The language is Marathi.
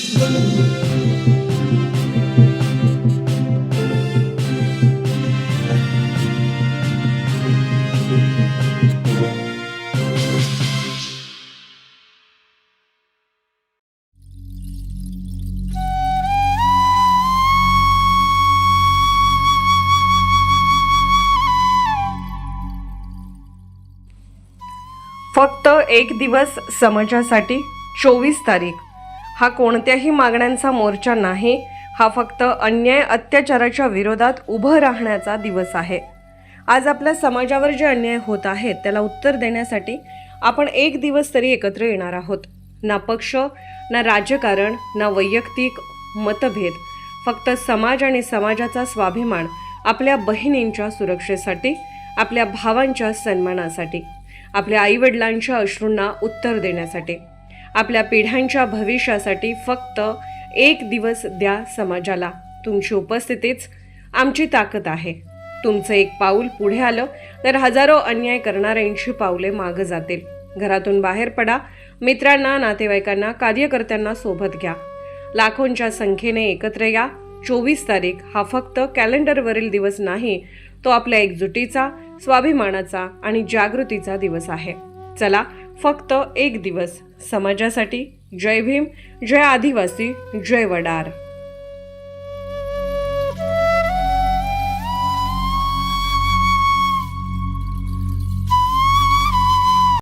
फक्त एक दिवस समाजासाठी 24 तारीख हा कोणत्याही मागण्यांचा मोर्चा नाही, हा फक्त अन्याय अत्याचाराच्या विरोधात उभं राहण्याचा दिवस आहे। आज आपल्या समाजावर जे अन्याय होत आहेत त्याला उत्तर देण्यासाठी आपण एक दिवस तरी एकत्र येणार आहोत। ना पक्ष, ना राजकारण, ना वैयक्तिक मतभेद, फक्त समाज आणि समाजाचा स्वाभिमान, आपल्या बहिणींच्या सुरक्षेसाठी, आपल्या भावांच्या सन्मानासाठी, आपल्या आईवडिलांच्या अश्रूंना उत्तर देण्यासाठी, आपल्या पिढ्यांच्या भविष्यासाठी फक्त एक दिवस द्या समाजाला। तुमची उपस्थितीच आमची ताकद आहे। तुमचं एक पाऊल पुढे आलं तर हजारो अन्याय करणाऱ्यांची पावले मागे जातील। घरातून बाहेर पडा, मित्रांना, नातेवाईकांना, कार्यकर्त्यांना सोबत घ्या। लाखोंच्या संख्येने एकत्र या। 24 तारीख हा फक्त कॅलेंडरवरील दिवस नाही, तो आपल्या एकजुटीचा, स्वाभिमानाचा आणि जागृतीचा दिवस आहे। चला, फक्त एक दिवस समाजासाठी। जय भीम, जय आदिवासी, जय वडार।